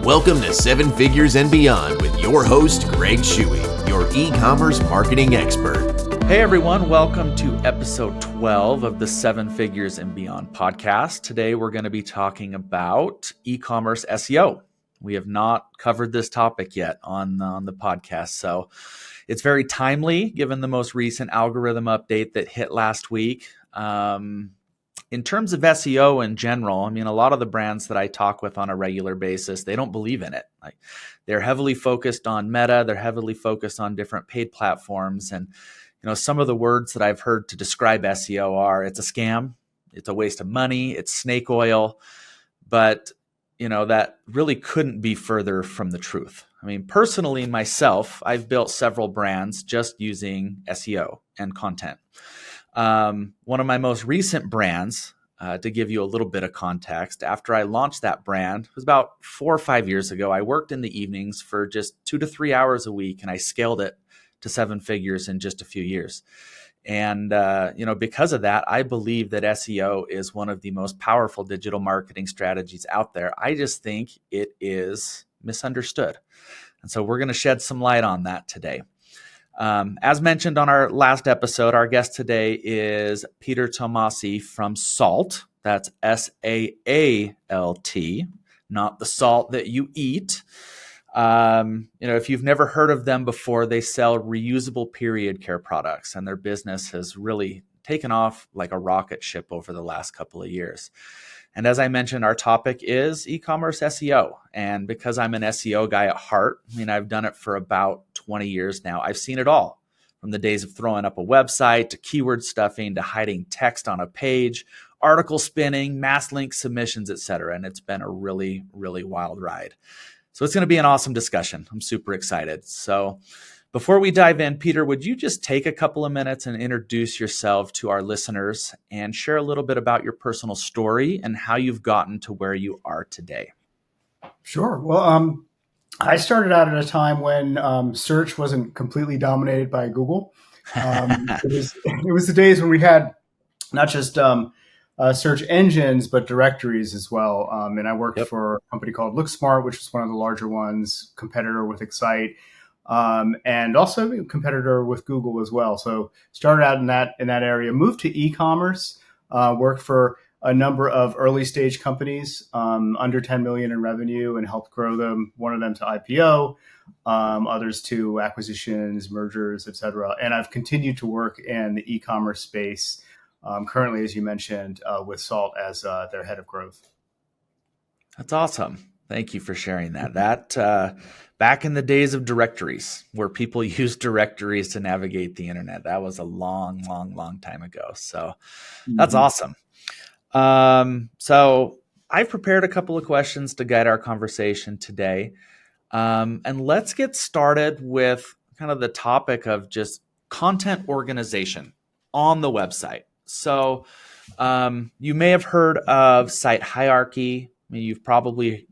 Welcome to Seven Figures and Beyond with your host, Greg Shuey, your e-commerce marketing expert. Hey everyone, welcome to episode 12 of the Seven Figures and Beyond podcast. Today we're going to be talking about e-commerce SEO. We have not covered this topic yet on the podcast, so it's very timely given the most recent algorithm update that hit last week. In terms of SEO in general, I mean, a lot of the brands that I talk with on a regular basis, they don't believe in it. Like, they're heavily focused on Meta, they're heavily focused on different paid platforms, and some of the words that I've heard to describe SEO are it's a scam, it's a waste of money, it's snake oil, but that really couldn't be further from the truth. I mean, personally, myself, I've built several brands just using SEO and content. One of my most recent brands, to give you a little bit of context, after I launched that brand, it was about 4 or 5 years ago. I worked in the evenings for just 2 to 3 hours a week, and I scaled it to 7 figures in just a few years. And, because of that, I believe that SEO is one of the most powerful digital marketing strategies out there. I just think it is misunderstood. And so we're going to shed some light on that today. As mentioned on our last episode, our guest today is Peter Tomassi from Salt. That's SAALT, not the salt that you eat. If you've never heard of them before, they sell reusable period care products, and their business has really taken off like a rocket ship over the last couple of years. And as I mentioned, our topic is e-commerce SEO. And because I'm an SEO guy at heart, I mean, I've done it for about 20 years now. I've seen it all, from the days of throwing up a website to keyword stuffing to hiding text on a page, article spinning, mass link submissions, etc. And it's been a really, really wild ride. So it's going to be an awesome discussion. I'm super excited. So before we dive in, Peter, would you just take a couple of minutes and introduce yourself to our listeners and share a little bit about your personal story and how you've gotten to where you are today? Sure. Well, I started out at a time when search wasn't completely dominated by Google. It was the days when we had not just search engines, but directories as well. And I worked for a company called LookSmart, which was one of the larger ones, competitor with Excite. And also a competitor with Google as well. So started out in that area, moved to e-commerce, worked for a number of early stage companies under 10 million in revenue and helped grow them, one of them to IPO, others to acquisitions, mergers, et cetera. And I've continued to work in the e-commerce space currently, as you mentioned, with Salt as their head of growth. That's awesome. Thank you for sharing that. That back in the days of directories, where people used directories to navigate the internet, that was a long, long, long time ago. So that's awesome. So I've prepared a couple of questions to guide our conversation today. And let's get started with kind of the topic of just content organization on the website. So you may have heard of site hierarchy. I mean, you've probably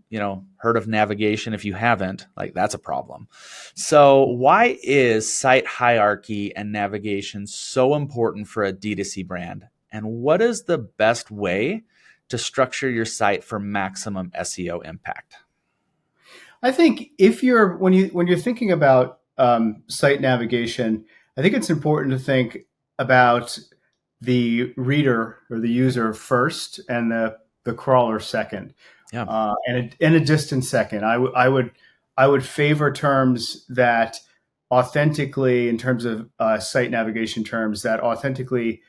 heard of navigation. If you haven't, that's a problem. So why is site hierarchy and navigation so important for a D2C brand? And what is the best way to structure your site for maximum SEO impact? I think when you're thinking about site navigation, I think it's important to think about the reader or the user first and the crawler second. Yeah. And a distant second. I would favor terms that authentically, in terms of site navigation terms, that authentically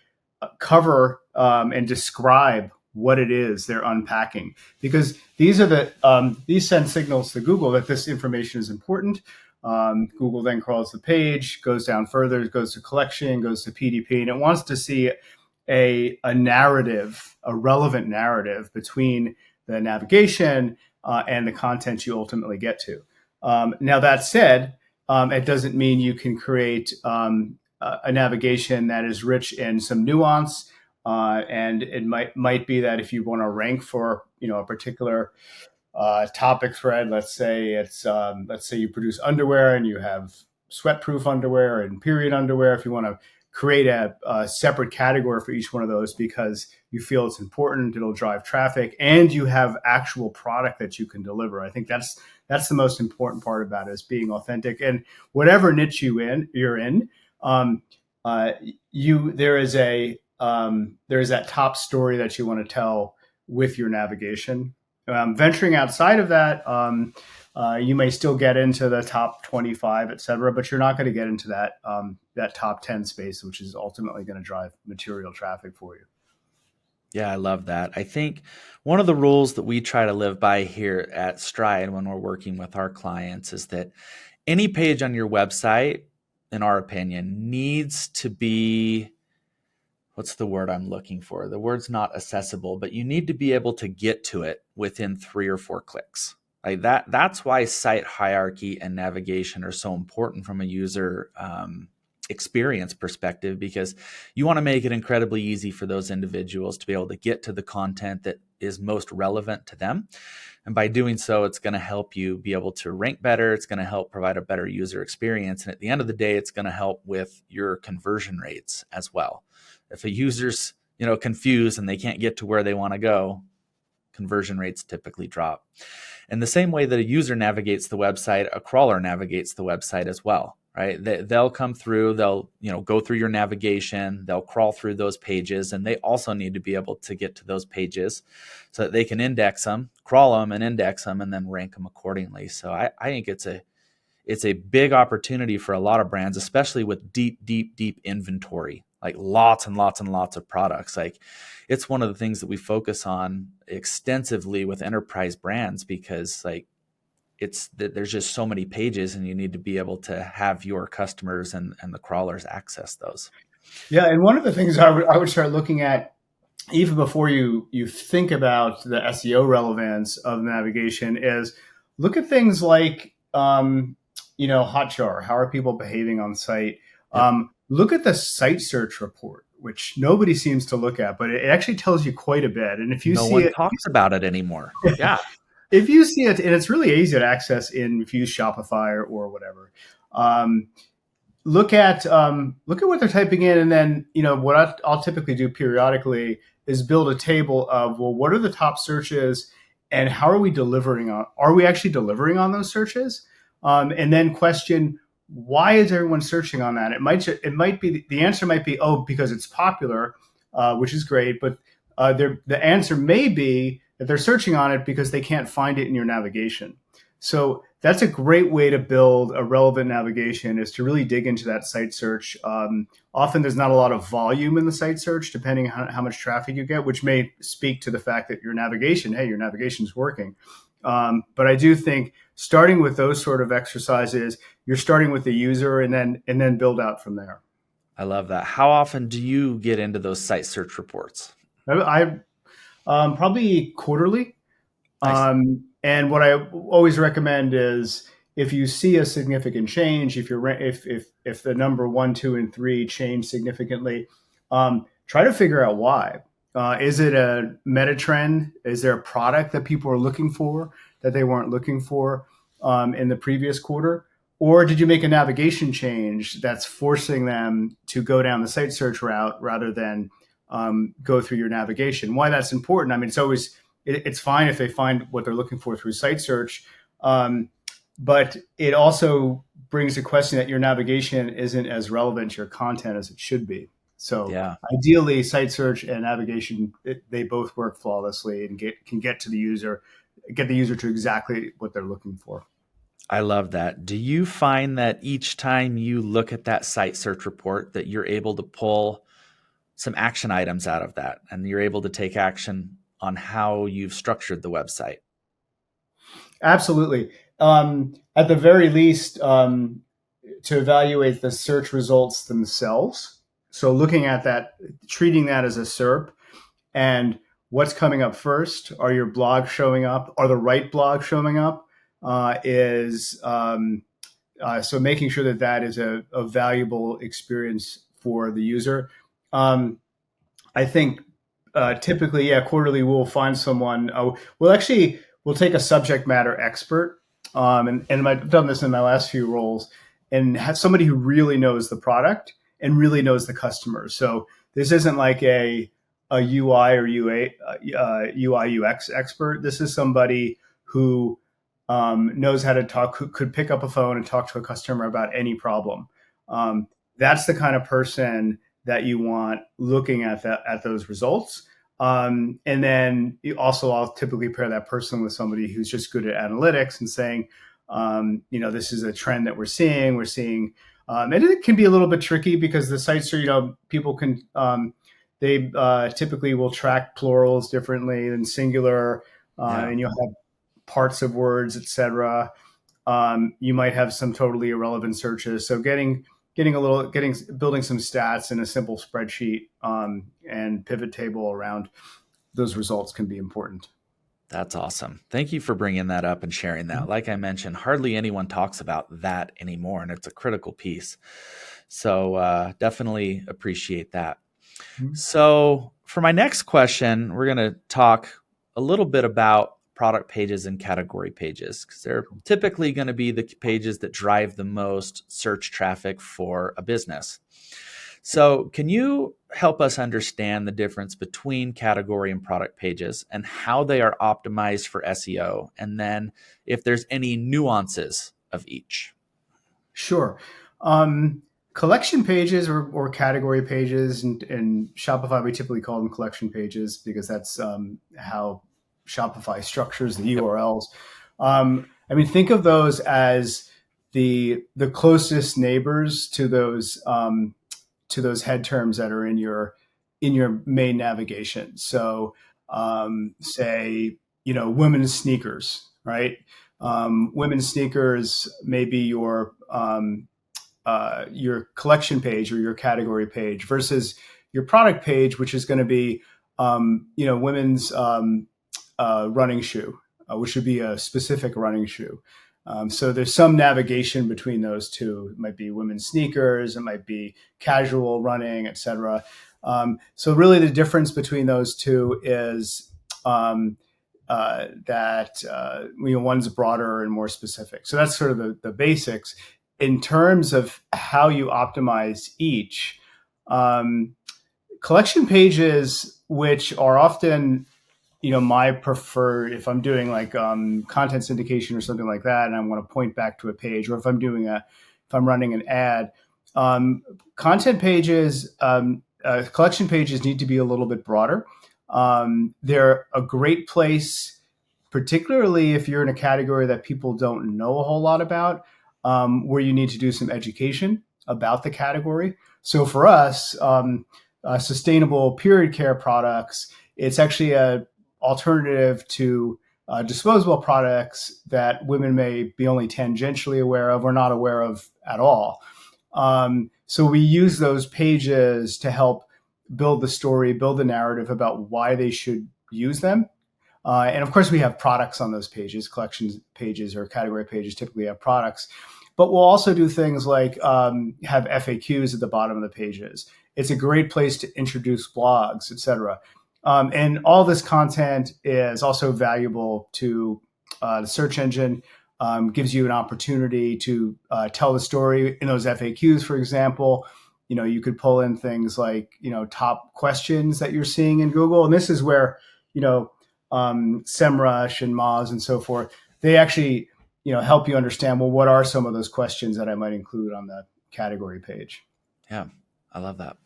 cover and describe what it is they're unpacking, because these send signals to Google that this information is important. Google then crawls the page, goes down further, goes to collection, goes to PDP, and it wants to see a narrative, a relevant narrative between the navigation and the content you ultimately get to. Now, that said, it doesn't mean you can create a navigation that is rich in some nuance. And it might be that if you want to rank for a particular topic thread, let's say you produce underwear and you have sweat-proof underwear and period underwear. If you want to create a separate category for each one of those because you feel it's important, it'll drive traffic, and you have actual product that you can deliver. I think that's the most important part about it, is being authentic. And whatever niche you're in, there is that top story that you want to tell with your navigation. Venturing outside of that, you may still get into the top 25, et cetera, but you're not going to get into that top 10 space, which is ultimately going to drive material traffic for you. Yeah, I love that. I think one of the rules that we try to live by here at Stride when we're working with our clients is that any page on your website, in our opinion, needs to be, what's the word I'm looking for? The word's not accessible, but you need to be able to get to it within 3 or 4 clicks. Like that's why site hierarchy and navigation are so important from a user experience perspective, because you want to make it incredibly easy for those individuals to be able to get to the content that is most relevant to them. And by doing so, it's going to help you be able to rank better. It's going to help provide a better user experience. And at the end of the day, it's going to help with your conversion rates as well. If a user's, confused and they can't get to where they want to go, conversion rates typically drop. And the same way that a user navigates the website, a crawler navigates the website as well, right? They'll come through, they'll, go through your navigation, they'll crawl through those pages, and they also need to be able to get to those pages so that they can index them, crawl them and index them, and then rank them accordingly. So I think it's a big opportunity for a lot of brands, especially with deep inventory, like lots and lots and lots of products. Like it's one of the things that we focus on extensively with enterprise brands, because there's just so many pages and you need to be able to have your customers and the crawlers access those. Yeah. And one of the things I would start looking at, even before you think about the SEO relevance of navigation, is look at things like, Hotjar. How are people behaving on site? Yep. Look at the site search report, which nobody seems to look at, but it actually tells you quite a bit. And if you no see one it, talks about it anymore. Yeah. If you see it, and it's really easy to access if you use Shopify or whatever. Look at what they're typing in, and then what I'll typically do periodically is build a table of, well, what are the top searches, and how are we delivering on? Are we actually delivering on those searches? And then question, why is everyone searching on that? It might be the answer might be, oh, because it's popular, which is great, but the answer may be that they're searching on it because they can't find it in your navigation. So that's a great way to build a relevant navigation, is to really dig into that site search. Often there's not a lot of volume in the site search, depending on how much traffic you get, which may speak to the fact that your navigation is working. But I do think starting with those sort of exercises, you're starting with the user and then build out from there. I love that. How often do you get into those site search reports? I probably quarterly. Nice. And what I always recommend is, if you see a significant change, if the number 1, 2, and 3 change significantly, try to figure out why. Is it a meta trend? Is there a product that people are looking for that they weren't looking for in the previous quarter? Or did you make a navigation change that's forcing them to go down the site search route rather than go through your navigation? Why that's important? I mean, it's fine if they find what they're looking for through site search, but it also brings a question that your navigation isn't as relevant to your content as it should be. So yeah. Ideally, site search and navigation, they both work flawlessly and can get the user to exactly what they're looking for. I love that. Do you find that each time you look at that site search report that you're able to pull some action items out of that, and you're able to take action on how you've structured the website? Absolutely. At the very least, to evaluate the search results themselves. So looking at that, treating that as a SERP, and what's coming up first. Are your blogs showing up? Are the right blogs showing up? So making sure that is a valuable experience for the user. I think typically, quarterly we'll find someone. We'll take a subject matter expert, and I've done this in my last few roles, and have somebody who really knows the product and really knows the customer. So this isn't like a UI or UI UX expert. This is somebody who knows how to talk, who could pick up a phone and talk to a customer about any problem. That's the kind of person that you want looking at those results. And then I'll typically pair that person with somebody who's just good at analytics and saying, this is a trend that we're seeing. And it can be a little bit tricky because the sites are, people can, they typically will track plurals differently than singular, and you'll have parts of words, etc. You might have some totally irrelevant searches. So building some stats in a simple spreadsheet and pivot table around those results can be important. That's awesome. Thank you for bringing that up and sharing that. Like I mentioned, hardly anyone talks about that anymore, and it's a critical piece. So definitely appreciate that. Mm-hmm. So for my next question, we're going to talk a little bit about product pages and category pages, because they're typically going to be the pages that drive the most search traffic for a business. So can you help us understand the difference between category and product pages and how they are optimized for SEO? And then if there's any nuances of each? Sure. Collection pages or category pages, and Shopify, we typically call them collection pages because that's how Shopify structures the URLs. Think of those as the closest neighbors to those head terms that are in your main navigation. So say, women's sneakers, right? Women's sneakers may be your collection page or your category page versus your product page, which is going to be, women's running shoe, which would be a specific running shoe. So there's some navigation between those two. It might be women's sneakers, it might be casual running, etc. So really the difference between those two is that one's broader and more specific. So that's sort of the basics. In terms of how you optimize each, collection pages, which are often my preferred, if I'm doing like content syndication or something like that, and I want to point back to a page, or if I'm running an ad, content pages, collection pages need to be a little bit broader. They're a great place, particularly if you're in a category that people don't know a whole lot about, where you need to do some education about the category. So for us, sustainable period care products, it's actually a alternative to disposable products that women may be only tangentially aware of or not aware of at all. So we use those pages to help build the story, build the narrative about why they should use them. And of course, we have products on those pages. Collection pages or category pages typically have products. But we'll also do things like have FAQs at the bottom of the pages. It's a great place to introduce blogs, et cetera. And all this content is also valuable to the search engine, gives you an opportunity to tell the story in those FAQs, for example. You could pull in things like, top questions that you're seeing in Google. And this is where, SEMrush and Moz and so forth, they actually, help you understand, well, what are some of those questions that I might include on the category page? Yeah, I love that.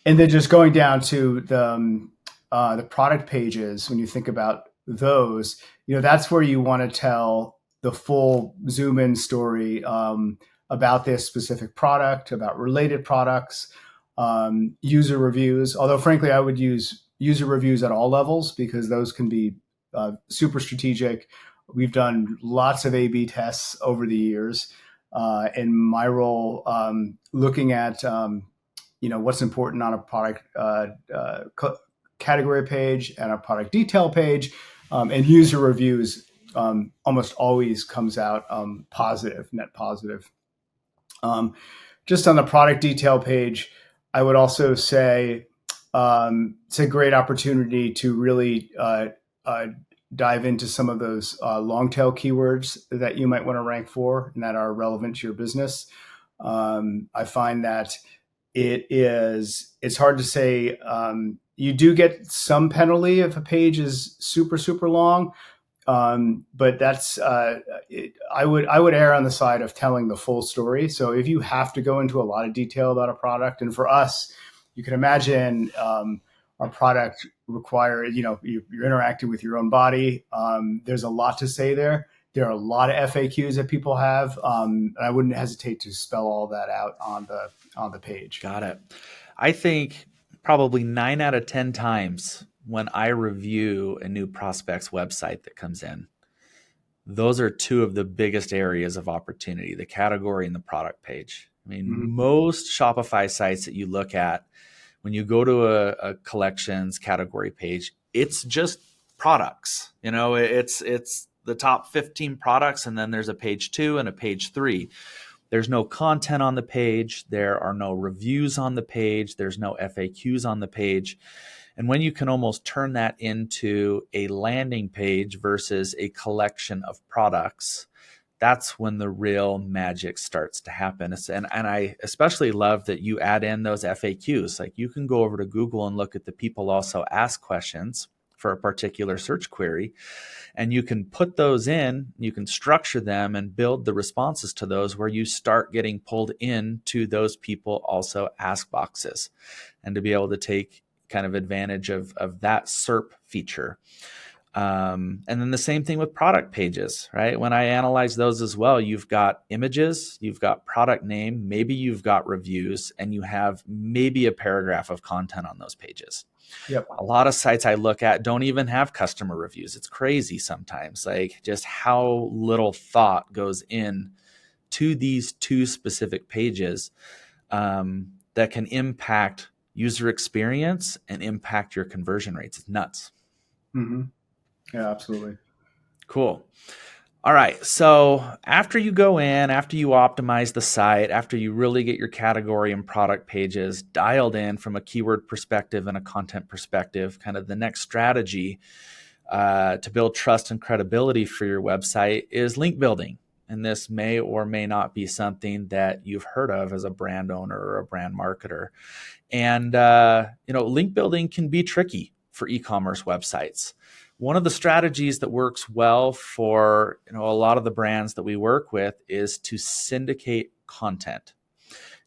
And then just going down to the product pages, when you think about those, that's where you want to tell the full zoom in story about this specific product, about related products, user reviews. Although frankly, I would use user reviews at all levels because those can be super strategic. We've done lots of A/B tests over the years. In my role, looking at what's important on a product category page and a product detail page, and user reviews almost always comes out positive, net positive. Just on the product detail page, I would also say it's a great opportunity to really dive into some of those long tail keywords that you might want to rank for and that are relevant to your business. I find that it's hard to say. You do get some penalty if a page is super, super long. But that's I would err on the side of telling the full story. So if you have to go into a lot of detail about a product, and for us, you can imagine our product require, you're interacting with your own body. There's a lot to say there. There are a lot of FAQs that people have. And I wouldn't hesitate to spell all that out on the page. Got it. I think probably 9 out of 10 times when I review a new prospect's website that comes in, those are two of the biggest areas of opportunity, the category and the product page. I mean, most Shopify sites that you look at, when you go to a collections category page, it's just products. It's the top 15 products, and then there's a page 2 and a page 3. There's no content on the page. There are no reviews on the page. There's no FAQs on the page. And when you can almost turn that into a landing page versus a collection of products, that's when the real magic starts to happen. And I especially love that you add in those FAQs. Like, you can go over to Google and look at the people also ask questions for a particular search query, and you can put those in, you can structure them and build the responses to those where you start getting pulled into those people also ask boxes, and to be able to take kind of advantage of that SERP feature. And then the same thing with product pages, right? When I analyze those as well, you've got images, you've got product name, maybe you've got reviews, and you have maybe a paragraph of content on those pages. Yep. A lot of sites I look at don't even have customer reviews. It's crazy sometimes, like just how little thought goes in to these two specific pages that can impact user experience and impact your conversion rates. It's nuts. Mm-hmm. Yeah, absolutely. Cool. All right. So after you go in, after you optimize the site, after you really get your category and product pages dialed in from a keyword perspective and a content perspective, kind of the next strategy to build trust and credibility for your website is link building. And this may or may not be something that you've heard of as a brand owner or a brand marketer. And, link building can be tricky for e-commerce websites. One of the strategies that works well for a lot of the brands that we work with is to syndicate content.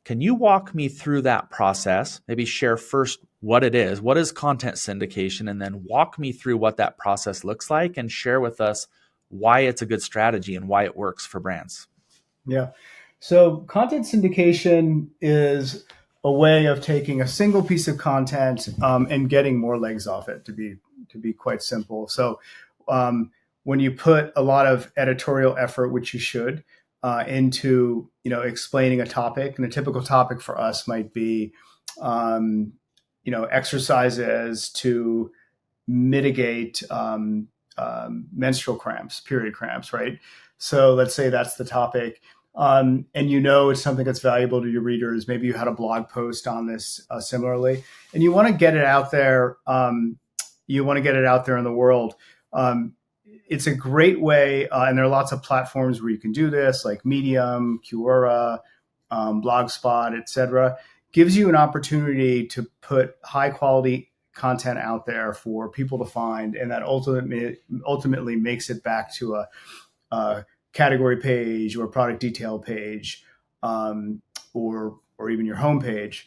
Can you walk me through that process? Maybe share first what it is. What is content syndication? And then walk me through what that process looks like, and share with us why it's a good strategy and why it works for brands. Yeah. So content syndication is a way of taking a single piece of content and getting more legs off it, to be quite simple. So when you put a lot of editorial effort, which you should, into explaining a topic, and a typical topic for us might be exercises to mitigate menstrual cramps, period cramps, right? So let's say that's the topic. And it's something that's valuable to your readers. Maybe you had a blog post on this similarly, and you want to get it out there. You want to get it out there in the world. It's a great way, and there are lots of platforms where you can do this, like Medium, Quora, Blogspot, etc. Gives you an opportunity to put high quality content out there for people to find, and that ultimately makes it back to a category page or a product detail page, or even your homepage.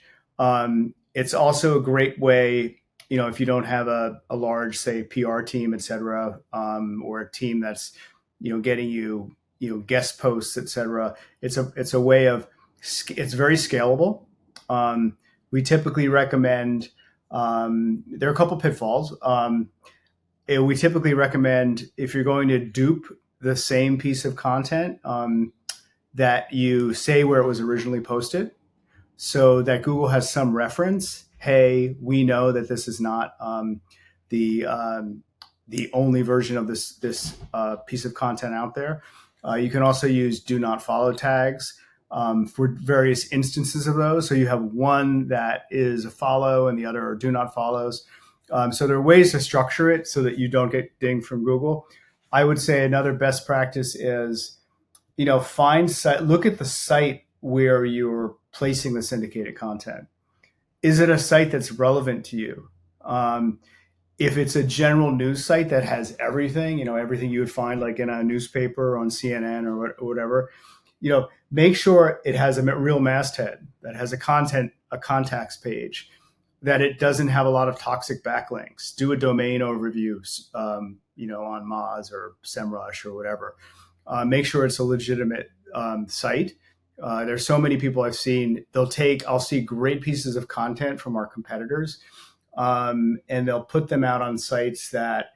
It's also a great way, if you don't have a large, say, PR team, et cetera, or a team that's, getting you, guest posts, et cetera. It's a way of, it's very scalable. We typically recommend, there are a couple pitfalls. We typically recommend, if you're going to dupe the same piece of content, that you say where it was originally posted, so that Google has some reference. Hey, we know that this is not the only version of this piece of content out there. You can also use do not follow tags for various instances of those. So you have one that is a follow and the other are do not follows. So there are ways to structure it so that you don't get dinged from Google. I would say another best practice is, look at the site where you're placing the syndicated content. Is it a site that's relevant to you? If it's a general news site that has everything, everything you would find like in a newspaper on CNN or whatever, make sure it has a real masthead, that has a contacts page, that it doesn't have a lot of toxic backlinks. Do a domain overview, on Moz or SEMrush or whatever. Make sure it's a legitimate site. There's so many people I've seen, I'll see great pieces of content from our competitors, and they'll put them out on sites that,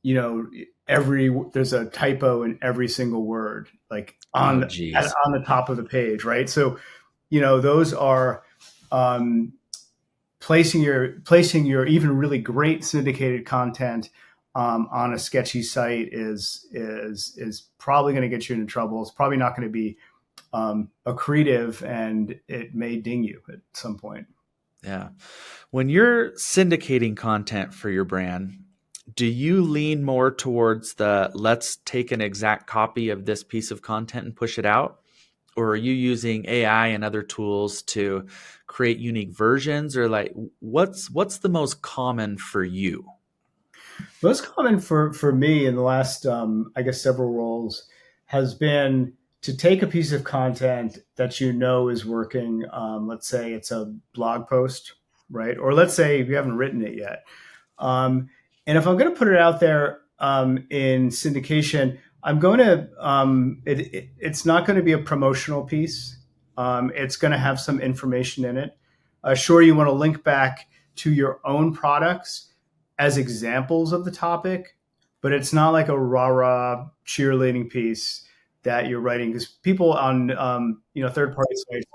there's a typo in every single word, like on the top of the page, right? So, those are placing your even really great syndicated content on a sketchy site is probably going to get you into trouble. It's probably not going to be accretive, and it may ding you at some point. Yeah. When you're syndicating content for your brand, do you lean more towards let's take an exact copy of this piece of content and push it out? Or are you using AI and other tools to create unique versions? Or like, what's the most common for you? Most common for me in the last, several roles has been to take a piece of content that is working. Let's say it's a blog post, right? Or let's say you haven't written it yet. And if I'm going to put it out there in syndication, I'm going to, it's not going to be a promotional piece. It's going to have some information in it. Sure, you want to link back to your own products as examples of the topic, but it's not like a rah-rah cheerleading piece that you're writing, because people on third-party sites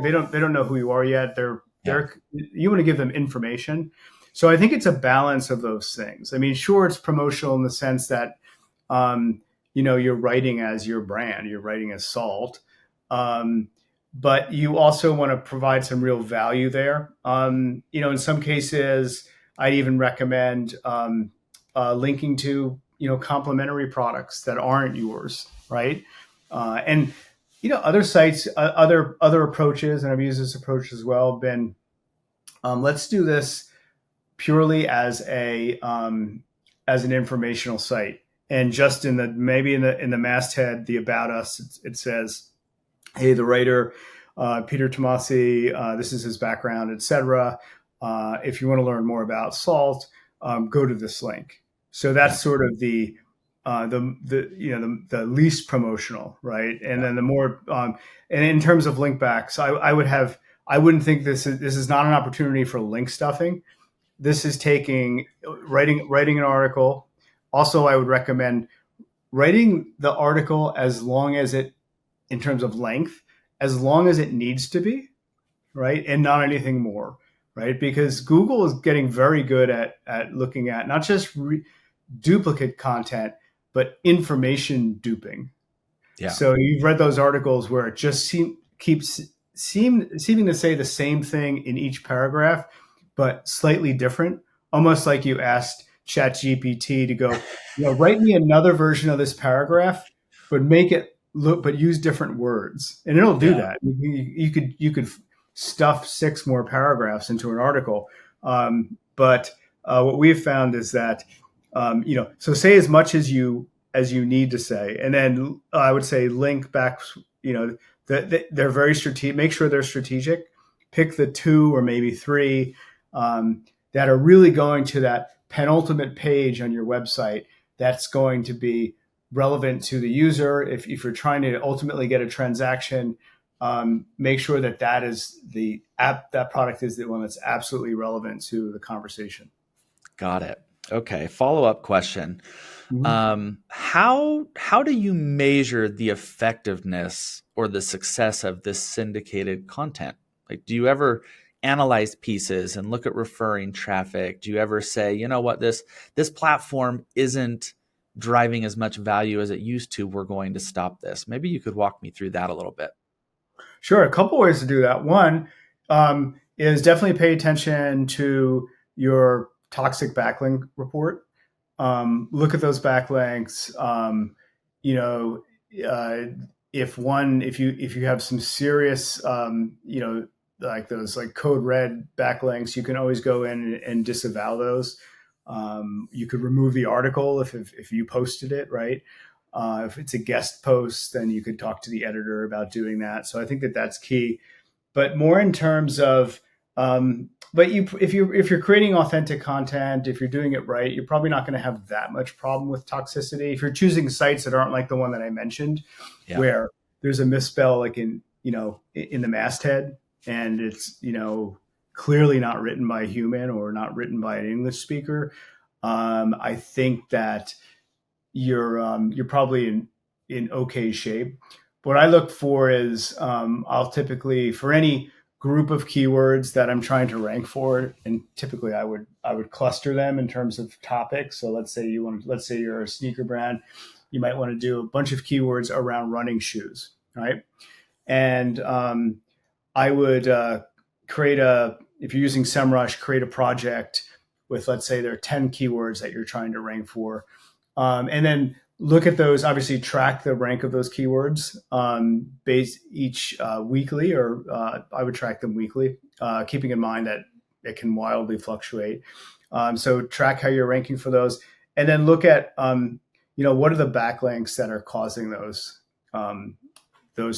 they don't know who you are yet. You want to give them information. So I think it's a balance of those things. I mean, sure, it's promotional in the sense that you're writing as your brand, you're writing as Salt, but you also want to provide some real value there. In some cases, I'd even recommend linking to complementary products that aren't yours, right? And other sites, other approaches, and I've used this approach as well, have been let's do this purely as an informational site, and just in the masthead, the about us, it says, hey, the writer Peter Tomassi, this is his background, etc. If you want to learn more about Salt, go to this link. So that's sort of the least promotional, right? And then the more, and in terms of link backs, I wouldn't think this is not an opportunity for link stuffing. This is writing an article. Also, I would recommend writing the article in terms of length, as long as it needs to be, right? And not anything more, right? Because Google is getting very good at looking at not just duplicate content, but information duping. Yeah. So you've read those articles where it just keeps seeming to say the same thing in each paragraph, but slightly different, almost like you asked ChatGPT to go, write me another version of this paragraph, but make it but use different words, and it'll do that. You could stuff 6 more paragraphs into an article, but what we've found is that so say as much as you need to say, and then I would say link back. They're very strategic. Make sure they're strategic. Pick the 2 or maybe 3 that are really going to that penultimate page on your website. That's going to be relevant to the user. If you're trying to ultimately get a transaction, make sure that is that product is the one that's absolutely relevant to the conversation. Got it. Okay. Follow-up question. Mm-hmm. How do you measure the effectiveness or the success of this syndicated content? Like, do you ever analyze pieces and look at referring traffic? Do you ever say, you know what, this platform isn't driving as much value as it used to, we're going to stop this? Maybe you could walk me through that a little bit. Sure. A couple ways to do that. One is definitely pay attention to your toxic backlink report. Look at those backlinks. if you have some serious, like those like code red backlinks, you can always go in and disavow those. You could remove the article if you posted it, right? If it's a guest post, then you could talk to the editor about doing that. So I think that that's key. But more in terms of, if you're creating authentic content, if you're doing it right, you're probably not going to have that much problem with toxicity. If you're choosing sites that aren't like the one that I mentioned, where there's a misspell like in the masthead, and it's clearly not written by a human or not written by an English speaker, I think that you're probably in okay shape. What I look for is I'll typically, for any group of keywords that I'm trying to rank for, and typically I would cluster them in terms of topics. So let's say you're a sneaker brand, you might want to do a bunch of keywords around running shoes, right? And I would if you're using SEMrush, create a project with, let's say there are 10 keywords that you're trying to rank for. And then look at those, obviously track the rank of those keywords based each weekly, or I would track them weekly, keeping in mind that it can wildly fluctuate. So track how you're ranking for those, and then look at, what are the backlinks that are causing those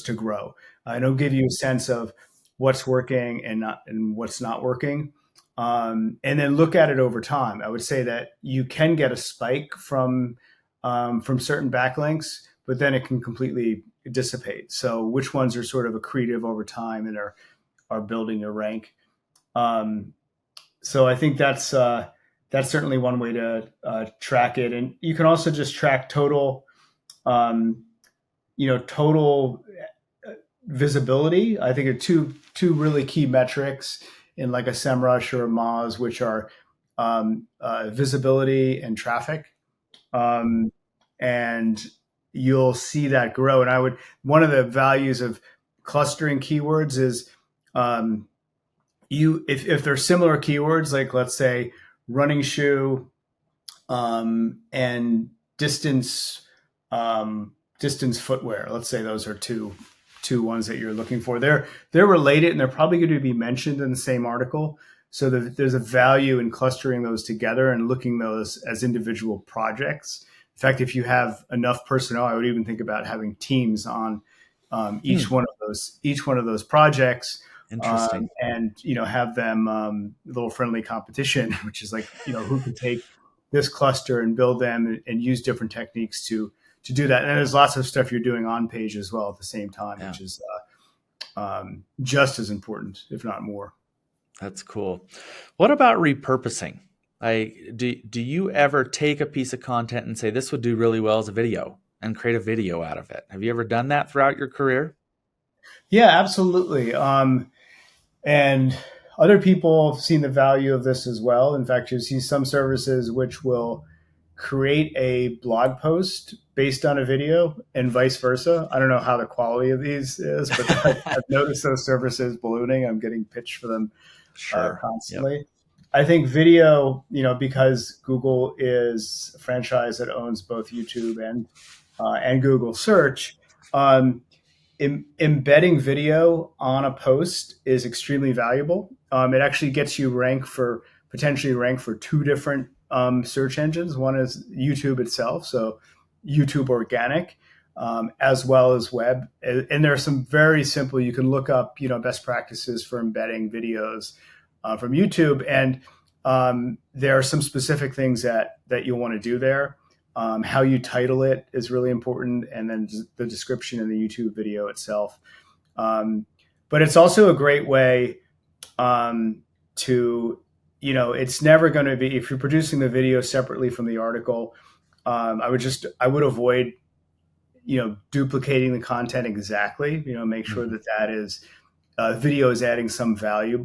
to grow. It'll give you a sense of what's working and what's not working. And then look at it over time. I would say that you can get a spike from certain backlinks, but then it can completely dissipate. So which ones are sort of accretive over time and are building your rank? So I think that's certainly one way to track it. And you can also just track total visibility. I think are two really key metrics in like a SEMrush or a Moz, which are visibility and traffic. And you'll see that grow. And one of the values of clustering keywords is if they're similar keywords, like let's say running shoe and distance footwear. Let's say those are two ones that you're looking for. They're related, and they're probably going to be mentioned in the same article. So there's a value in clustering those together and looking those as individual projects. In fact, if you have enough personnel, I would even think about having teams on each one of those projects. Interesting. And have them a little friendly competition, which is like who can take this cluster and build them and use different techniques to do that. And there's lots of stuff you're doing on page as well at the same time, which is just as important, if not more. That's cool. What about repurposing? Do you ever take a piece of content and say, this would do really well as a video, and create a video out of it? Have you ever done that throughout your career? Yeah, absolutely. And other people have seen the value of this as well. In fact, you see some services which will create a blog post based on a video and vice versa. I don't know how the quality of these is, but I've noticed those services ballooning. I'm getting pitched for them constantly. Yep. I think video, because Google is a franchise that owns both YouTube and Google search, embedding video on a post is extremely valuable. It actually gets you potentially rank for two different search engines. One is YouTube itself, so YouTube organic, as well as web. And there are some very simple, you can look up, best practices for embedding videos from YouTube. And there are some specific things that you'll want to do there. How you title it is really important, and then the description in the YouTube video itself. But it's also a great way to, it's never going to be, if you're producing the video separately from the article, I would avoid, duplicating the content exactly, make sure that is, video is adding some value.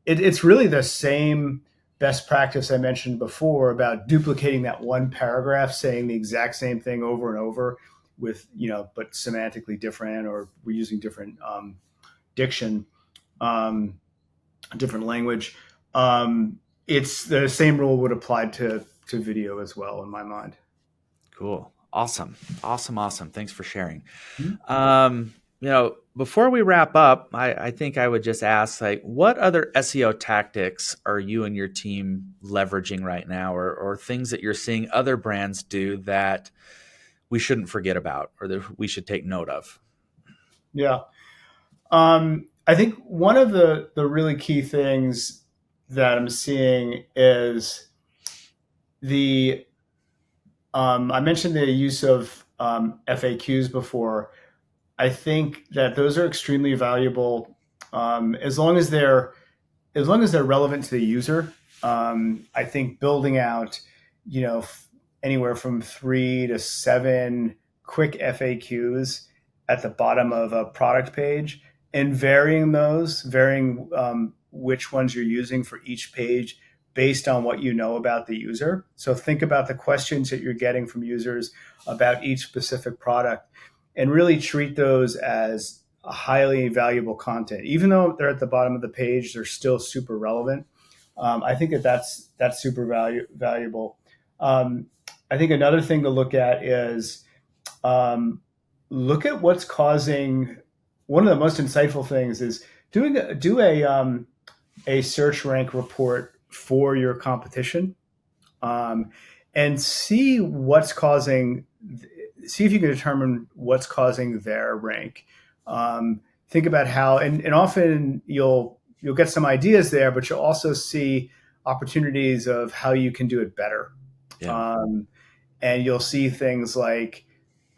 It's really the same best practice I mentioned before about duplicating that one paragraph, saying the exact same thing over and over with, but semantically different, or we're using different diction, different language. It's the same rule would apply to video as well, in my mind. Cool. Awesome. Awesome. Thanks for sharing. Mhm. Before we wrap up, I think I would just ask, like, what other SEO tactics are you and your team leveraging right now, or things that you're seeing other brands do that we shouldn't forget about or that we should take note of? Yeah. I think one of the really key things that I'm seeing is the I mentioned the use of FAQs before. I think that those are extremely valuable as long as they're relevant to the user. I think building out, anywhere from 3 to 7 quick FAQs at the bottom of a product page and varying which ones you're using for each page based on what you know about the user. So think about the questions that you're getting from users about each specific product and really treat those as a highly valuable content. Even though they're at the bottom of the page, they're still super relevant. I think that's super valuable. I think another thing to look at is look at what's causing. One of the most insightful things is do a search rank report for your competition, and see what's causing. See if you can determine what's causing their rank. Think about how, and often you'll get some ideas there, but you'll also see opportunities of how you can do it better. Yeah. And you'll see things like,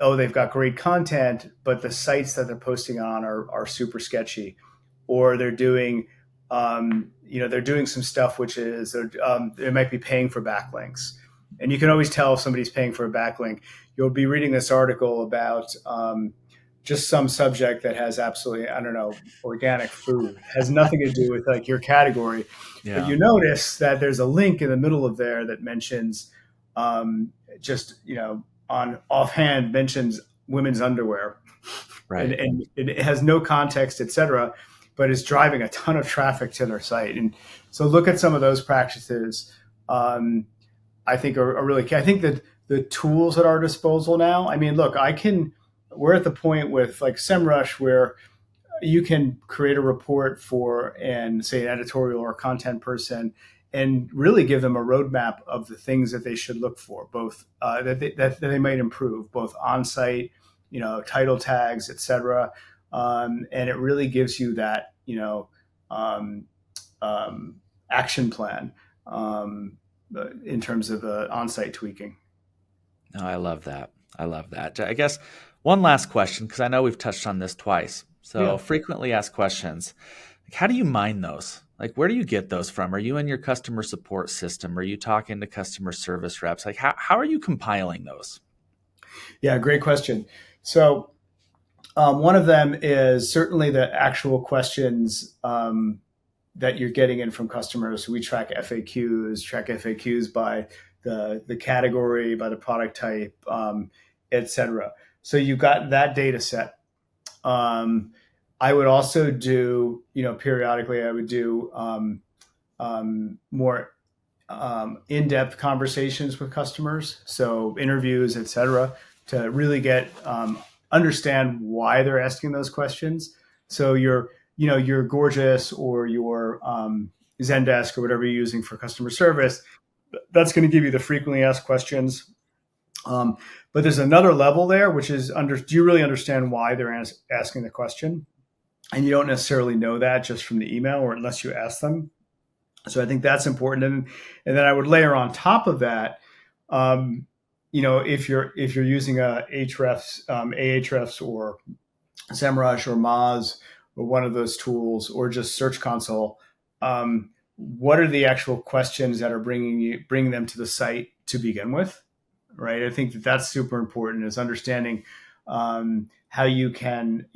oh, they've got great content, but the sites that they're posting on are super sketchy, or they're doing they're doing some stuff which is they might be paying for backlinks, and you can always tell if somebody's paying for a backlink. You'll be reading this article about just some subject that has absolutely, I don't know, organic food, has nothing to do with like your category, but you notice that there's a link in the middle of there that mentions on offhand mentions women's underwear, Right. and it has no context, etc., but is driving a ton of traffic to their site. And so look at some of those practices. I think are really key. I think that the tools at our disposal now. I mean, look, we're at the point with like SEMrush where you can create a report for, and say, an editorial or content person, and really give them a roadmap of the things that they should look for, both that they might improve, both on-site, title tags, etc. And it really gives you that, action plan in terms of on-site tweaking. No, I love that. I guess one last question, because I know we've touched on this twice. So Yeah. frequently asked questions. Like, how do you mine those? Like, where do you get those from? Are you in your customer support system? Are you talking to customer service reps? Like, how are you compiling those? Yeah, great question. So one of them is certainly the actual questions that you're getting in from customers. We track FAQs by the category, by the product type, et cetera. So you've got that data set. I would also do, periodically, I would do more in-depth conversations with customers, so interviews, et cetera, to really understand why they're asking those questions. So your Gorgeous or your Zendesk or whatever you're using for customer service, that's going to give you the frequently asked questions. But there's another level there, which is do you really understand why they're asking the question? And you don't necessarily know that just from the email or unless you ask them. So I think that's important. And then I would layer on top of that, if you're using Ahrefs or SEMrush or Moz or one of those tools, or just Search Console, what are the actual questions that are bringing them to the site to begin with, right? I think that's super important, is understanding how you can,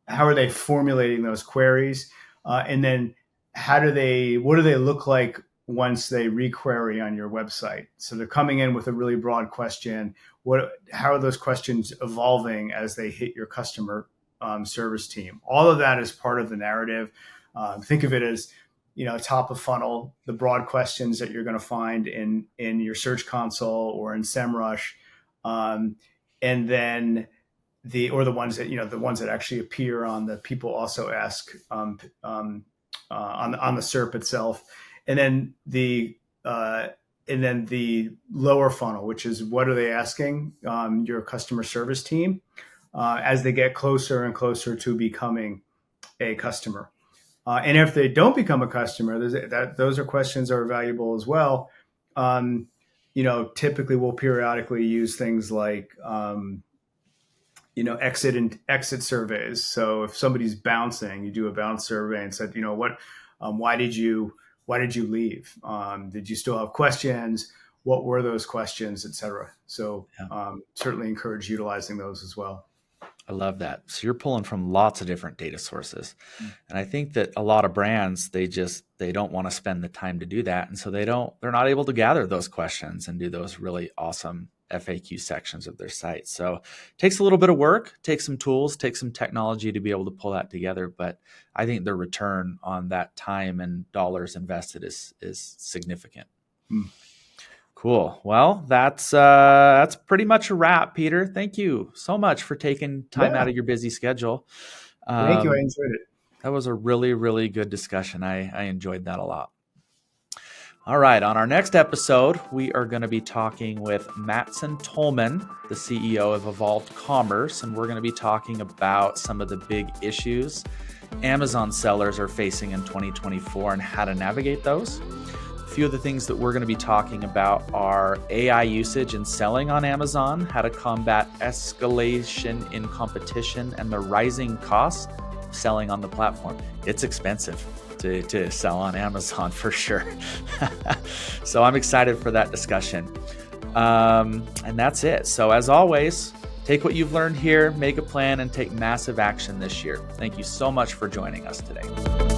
how are they formulating those queries, and then what do they look like once they requery on your website? So they're coming in with a really broad question. How are those questions evolving as they hit your customer service team? All of that is part of the narrative. Think of it as, top of funnel, the broad questions that you're going to find in your Search Console or in SEMrush, And then the ones that, the ones that actually appear on the people also ask on the SERP itself. And then the lower funnel, which is what are they asking your customer service team as they get closer and closer to becoming a customer. And if they don't become a customer, those are questions that are valuable as well. Typically we'll periodically use things like, exit surveys. So if somebody's bouncing, you do a bounce survey and said, why did you leave? Did you still have questions? What were those questions, et cetera? So certainly encourage utilizing those as well. I love that. So you're pulling from lots of different data sources. And I think that a lot of brands, they don't want to spend the time to do that. And so they're not able to gather those questions and do those really awesome FAQ sections of their site. So it takes a little bit of work, takes some tools, takes some technology to be able to pull that together. But I think the return on that time and dollars invested is significant. Cool. Well, that's pretty much a wrap, Peter. Thank you so much for taking time out of your busy schedule. Thank you. I enjoyed it. That was a really, really good discussion. I enjoyed that a lot. All right. On our next episode, we are going to be talking with Matson Tolman, the CEO of Evolved Commerce, and we're going to be talking about some of the big issues Amazon sellers are facing in 2024 and how to navigate those. A few of the things that we're going to be talking about are AI usage and selling on Amazon, how to combat escalation in competition, and the rising cost of selling on the platform. It's expensive to sell on Amazon for sure. So I'm excited for that discussion. And that's it. So as always, take what you've learned here, make a plan, and take massive action this year. Thank you so much for joining us today.